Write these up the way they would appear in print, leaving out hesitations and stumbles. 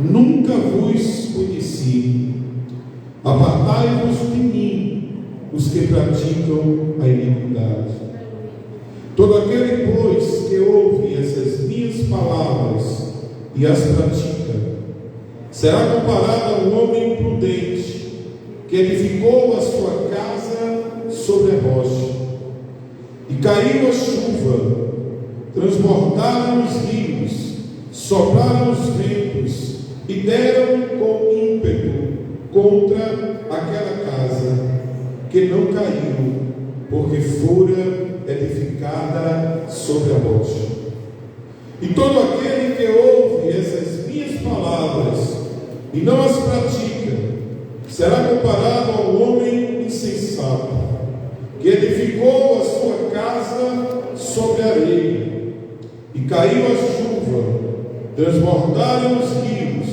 Nunca vos conheci. Apartai-vos de mim, os que praticam a iniquidade. Todo aquele, pois, que ouve essas minhas palavras e as pratica, será comparado a um homem prudente que edificou a sua casa sobre a rocha. E caiu a chuva, transbordaram os rios, sopraram os ventos e deram com ímpeto contra aquela casa, que não caiu, porque fora edificada sobre a rocha. E todo aquele que ouve essas minhas palavras e não as pratica, será comparado ao homem insensato, que edificou a sua casa sobre a areia. E caiu a chuva, transbordaram os rios,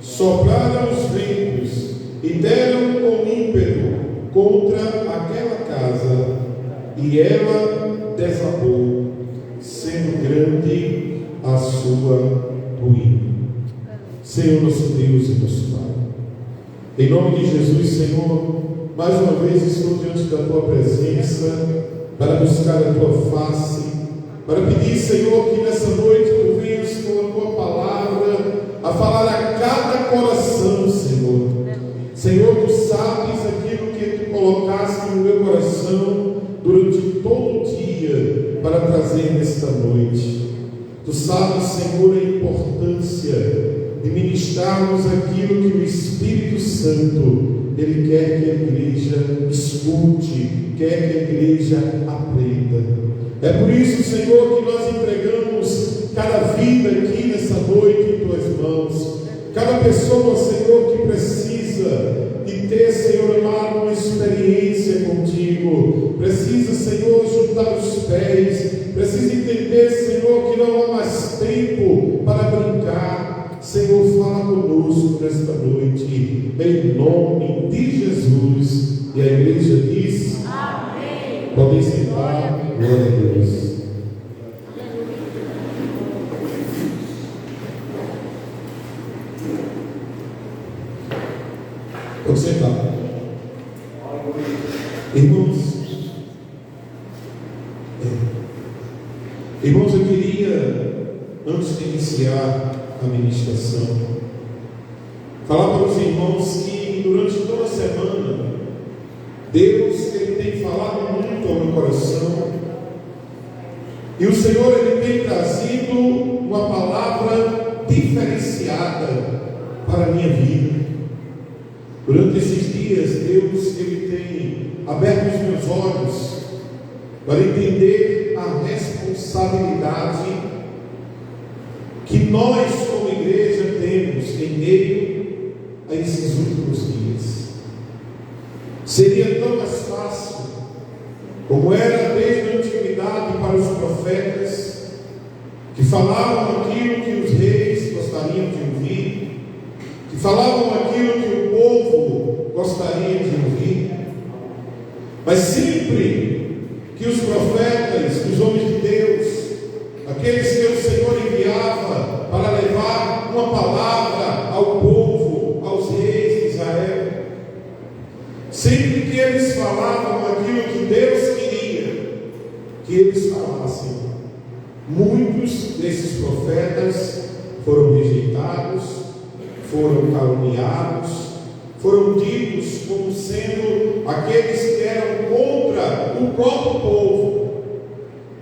sopraram os ventos e deram com ímpeto contra aquela casa, e ela desabou, sendo grande a sua ruína. Senhor nosso Deus e nosso Pai, em nome de Jesus, Senhor, mais uma vez estou diante da Tua presença para buscar a Tua face, para pedir, Senhor, que nessa noite Tu venhas com a Tua palavra a falar a cada coração, Senhor. Senhor, Tu sabes aquilo que Tu colocaste no meu coração durante todo o dia para trazer nesta noite. Tu sabes, Senhor, a importância de ministrarmos aquilo que o Espírito Santo Ele quer que a igreja escute, quer que a igreja aprenda. É por isso, Senhor, que nós entregamos cada vida aqui nessa noite em Tuas mãos. Cada pessoa, Senhor, que precisa de ter, Senhor amado, uma experiência contigo, precisa, Senhor, juntar os pés, precisa entender, Senhor, que não há mais tempo para brincar. Senhor, fala conosco nesta noite, em nome de Jesus. E a igreja diz: amém. Podem sentar. Glória a Deus. Pode sentar. Irmãos, eu queria, antes de iniciar a ministração, falar para os irmãos que durante toda a semana Deus Ele tem falado muito ao meu coração, e o Senhor Ele tem trazido uma palavra diferenciada para a minha vida. Durante esses dias Deus Ele tem aberto os meus olhos para entender a responsabilidade que nós como igreja temos em meio a esses últimos dias. Seria tão mais fácil, como era desde a antiguidade para os profetas, que falavam aquilo que os reis gostariam de ouvir, que falavam aquilo que o povo gostaria de ouvir, mas sempre que os profetas, os homens de Deus, aqueles que o Senhor enviava para levar uma palavra ao povo, aos reis de Israel, sempre que eles falavam aquilo que Deus queria que eles falassem, muitos desses profetas foram rejeitados, foram caluniados, foram ditos como sendo aqueles que eram contra o próprio povo,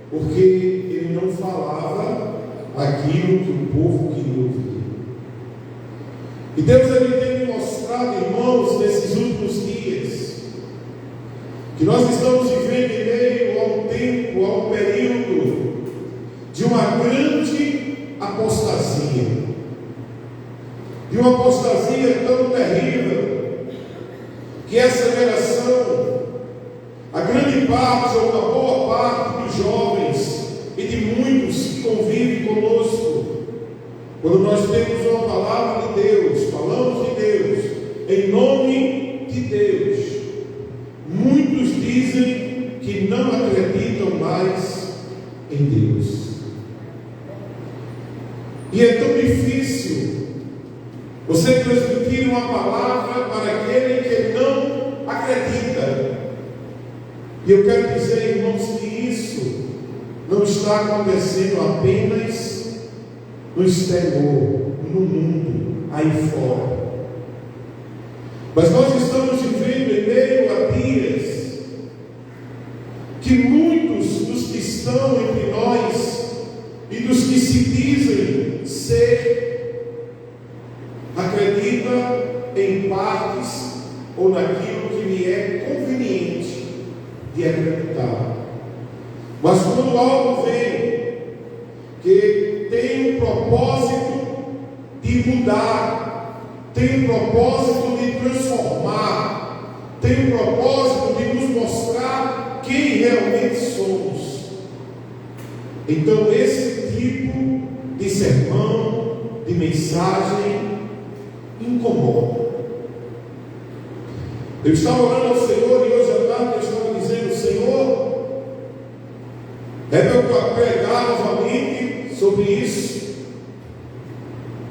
porque ele não falava aquilo que o povo queria ouvir. E Deus Ele tem me mostrado, irmãos, nesses últimos dias, que nós estamos vivendo em meio a um tempo, a um período de uma grande apostasia, de uma apostasia tão terrível, que essa geração, a grande parte ou uma boa parte dos jovens e de muitos que convivem conosco, quando nós temos uma palavra de Deus, falamos de Deus, em nome de Deus, muitos dizem que não acreditam mais em Deus. E é tão difícil você transmitir uma palavra para aquele que não acredita. E eu quero dizer, irmãos, que isso não está acontecendo apenas no exterior, no mundo, aí fora. Mas nós estamos vivendo em meio a dias que muitos dos que estão entre nós e dos que se dizem ser, acreditam em partes ou naquilo que lhe é conveniente de acreditar. Mas quando algo vem que tem um propósito de mudar, tem um propósito de transformar, tem um propósito de nos mostrar quem realmente somos, então esse tipo de sermão, de mensagem, incomoda. Eu estava orando ao Senhor e hoje à tarde eu estava dizendo: Senhor, é meu pregar novamente sobre isso.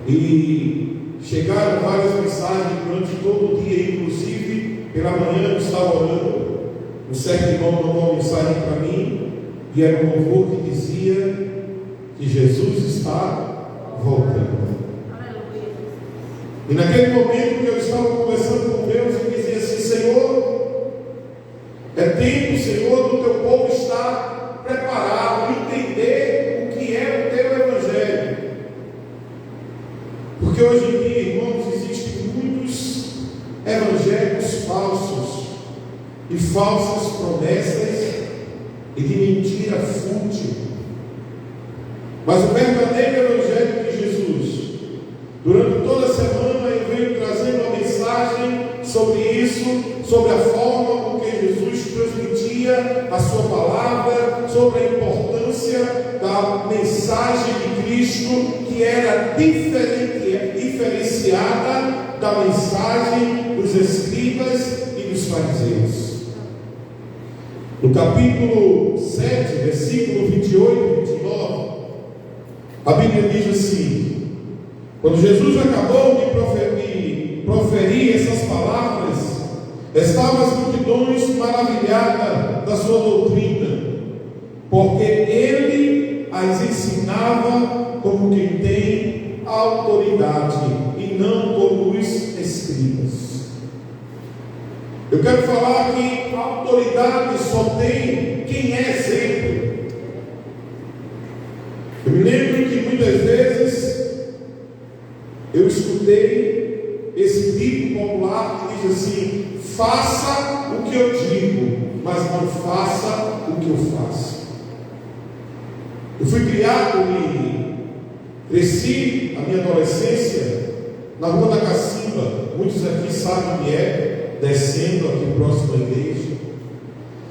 E chegaram várias mensagens durante todo o dia, inclusive pela manhã eu estava orando. Um certo irmão mandou uma mensagem para mim e era um louvor que dizia que Jesus está voltando. E naquele momento que eu estava conversando com Deus, eu dizia assim: Senhor, é tempo, Senhor, do teu povo estar preparado, entender o que é o teu evangelho. Porque hoje em dia, irmãos, existem muitos evangelhos falsos e falsas promessas e de mentira fútil. Mas o verdadeiro evangelho de Jesus, durante toda a semana eu venho trazendo uma mensagem sobre isso, sobre a forma com que Jesus transmitia a sua palavra, sobre a importância da mensagem de Cristo, que era diferenciada da mensagem dos escribas e dos fariseus. No capítulo 7, versículo 28 e 29, a Bíblia diz assim: quando Jesus acabou de proferir essas palavras, estavam as multidões maravilhadas da sua doutrina, porque ele as ensinava como quem tem autoridade e não como os escribas. Eu quero falar que a autoridade só tem quem é exemplo. Eu me lembro que muitas vezes eu escutei esse dito popular que diz assim: faça o que eu digo, mas não faça o que eu faço. Eu fui criado e cresci a minha adolescência na Rua da Cacimba. Muitos aqui sabem onde é, descendo aqui próximo à igreja.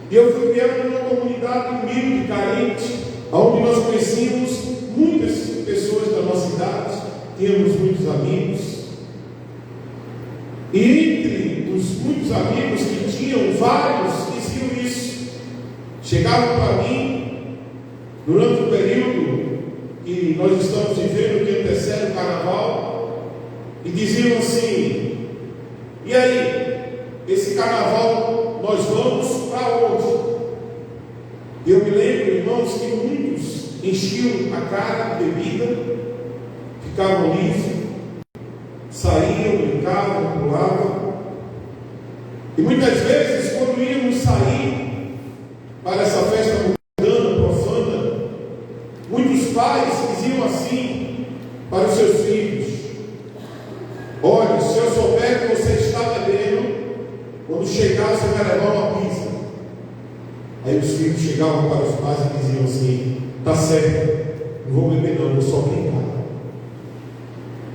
E eu fui criado numa comunidade humilde, carente, onde nós conhecíamos muitas pessoas da nossa idade, tínhamos muitos amigos. E entre os muitos amigos que tinham, vários diziam isso. Chegavam para mim durante o período que nós estamos vivendo, que antecede o carnaval, e diziam assim: e aí, esse carnaval nós vamos para onde? Eu me lembro, irmãos, que muitos enchiam a cara de bebida, ficavam livres, saíam, brincavam, pulavam. E muitas vezes, quando íamos sair para essa festa mundana, profana, muitos pais diziam assim para os seus filhos: olha, se eu souber que você está bebendo, quando chegar você vai levar uma pizza. Aí os filhos chegavam para os pais e diziam assim: tá certo, não vou beber não, vou só brincar.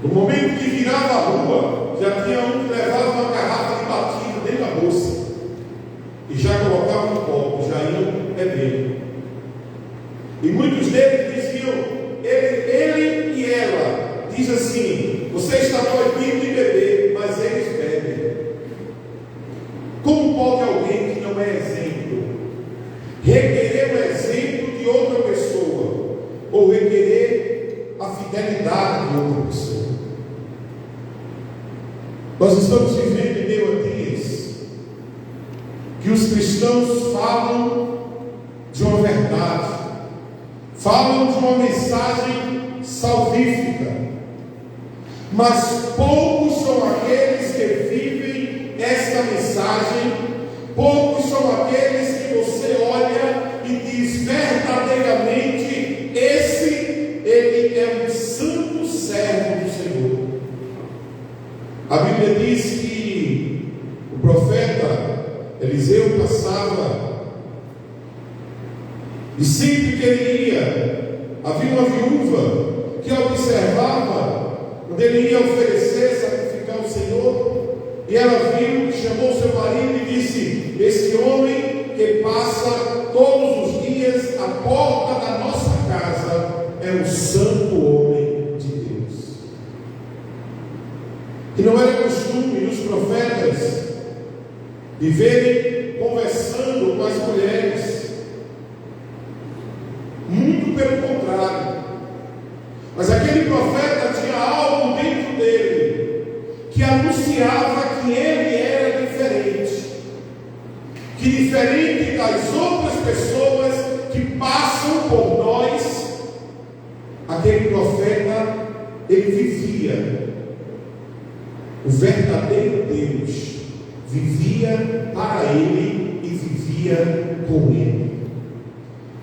No momento que virava a rua, já tinha um que levava uma garrafa de batida dentro da bolsa e já colocava no copo, já iam beber. E muitos deles diziam, ele e ela, diz assim: você está proibido de beber, mas eles bebem. Como pode alguém que não é exemplo requerer o exemplo de outra pessoa, ou requerer a fidelidade de outra pessoa. Nós estamos vivendo em meio a dias que os cristãos falam de uma verdade, falam de uma mensagem salvífica, mas poucos são aqueles que vivem esta mensagem, poucos são aqueles que você olha e diz verdadeiramente: ele é um santo servo do Senhor. A Bíblia diz que o profeta Eliseu passava, e sempre que ele ia, havia uma viúva que observava quando ele ia oferecer, sacrificar ao Senhor, e ela viu, chamou seu marido e disse: esse homem que passa todos os dias à porta da nossa casa é um santo homem de Deus. E não era costume dos profetas viverem conversando com as mulheres, muito pelo contrário. Mas aquele profeta tinha algo dentro dele que anunciava que ele era diferente, que diferente das outras pessoas que passam por nós, aquele profeta, ele vivia o verdadeiro Deus, vivia para ele e vivia com ele.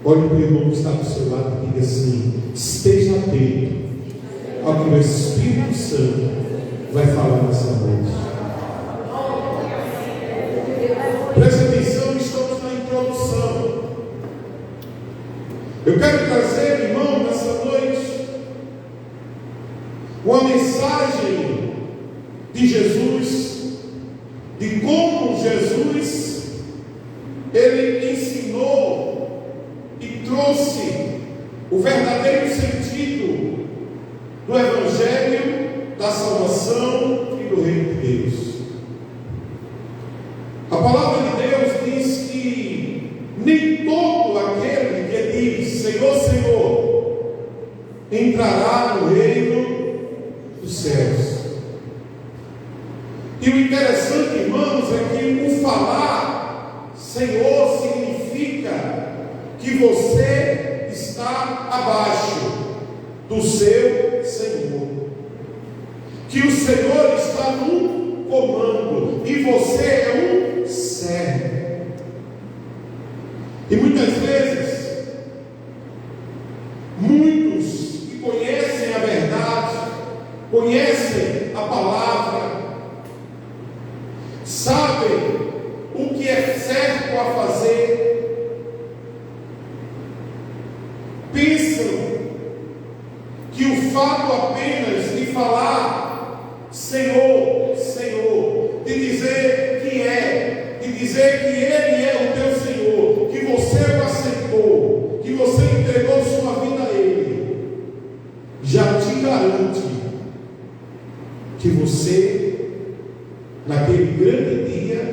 Olhe para o irmão que está do seu lado e diga assim: esteja atento ao que o Espírito Santo vai falar nessa noite. Preste atenção, estamos na introdução. Eu quero trazer, irmão, nessa noite, uma mensagem de Jesus, de como Jesus, ele ensinou e trouxe o verdadeiro sentido do Evangelho, da salvação e do reino de Deus. A palavra de Deus diz que nem todo aquele que diz Senhor, Senhor, entrará no reino dos céus. E o interessante, irmãos, é que o falar Senhor significa que você está abaixo do seu Senhor, que o Senhor está no comando e você é um servo. E muitas vezes, muitos que conhecem a verdade, conhecem a palavra, sabem o que é certo a fazer, pensam que o fato apenas de falar Senhor, Senhor, de dizer que Ele é o teu Senhor, que você o aceitou, que você entregou sua vida a Ele, já te garante que você, naquele grande dia,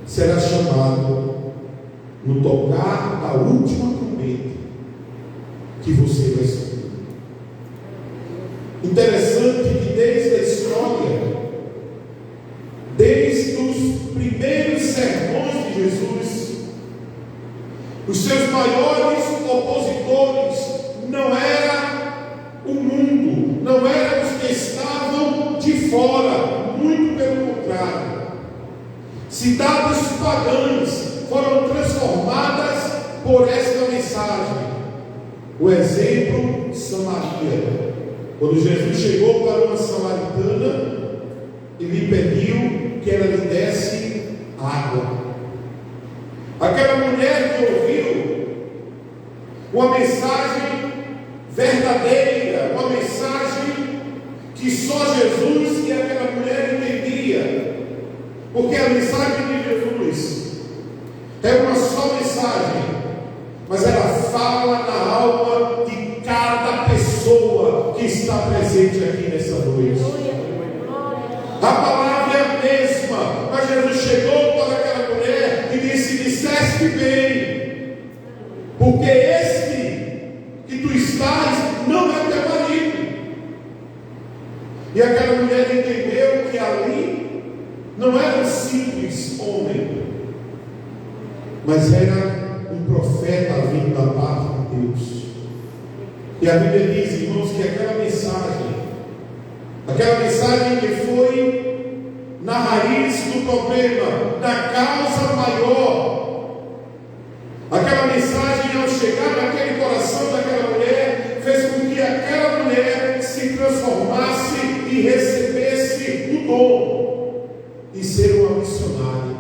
será chamado no tocar da última trombeta, que você vai subir. Interessante que desde a história, desde os primeiros sermões de Jesus, os seus maiores opositores não era o mundo, não eram os que estavam de fora, muito pelo contrário. Cidades pagãs foram transformadas por esta mensagem. O exemplo, Samaria. Quando Jesus chegou para uma samaritana e lhe pediu que ela lhe desse água, aquela mulher que ouviu uma mensagem verdadeira, uma mensagem que só Jesus e aquela mulher entendia, porque a mensagem de Jesus é uma só mensagem, mas ela fala na alma de cada pessoa que está presente aqui nessa noite. A palavra é a mesma, mas Jesus chegou para aquela mulher e disse: disseste bem, porque este que tu estás não é teu marido. E aquela mulher entendeu que ali não era um simples homem, mas era um profeta vindo da parte de Deus. E a Bíblia diz, irmãos, que aquela mensagem que foi na raiz do problema, na causa maior, aquela mensagem, ao chegar naquele coração daquela mulher, fez com que aquela mulher se transformasse e recebesse o dom de ser uma missionária.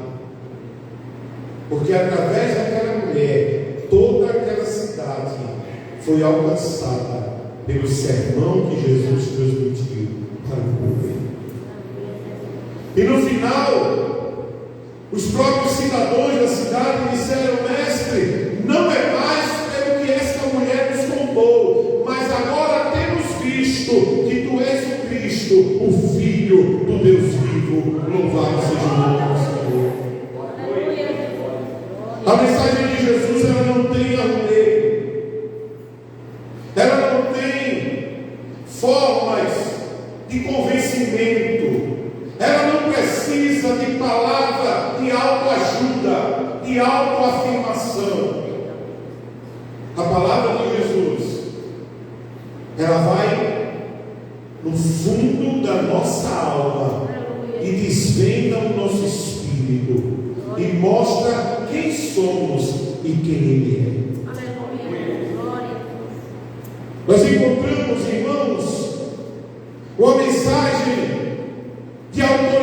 Porque através daquela mulher, toda aquela cidade foi alcançada pelo sermão que Jesus transmitiu para o povo. E no final, os próprios cidadãos da cidade disseram: mestre, não é mais pelo que esta mulher nos contou, mas agora temos visto que tu és o Cristo, o Filho do Deus vivo. Louvado seja o nome do Senhor. A mensagem de Jesus, ela não tem arrumeio, ela não tem formas de convencimento, ela não precisa de palavra de autoajuda, de autoafirmação. A palavra de Jesus, ela vai no fundo da nossa alma e desvenda o nosso espírito e mostra quem somos e quem Ele é. Nós encontramos, irmãos, uma mensagem de autoridade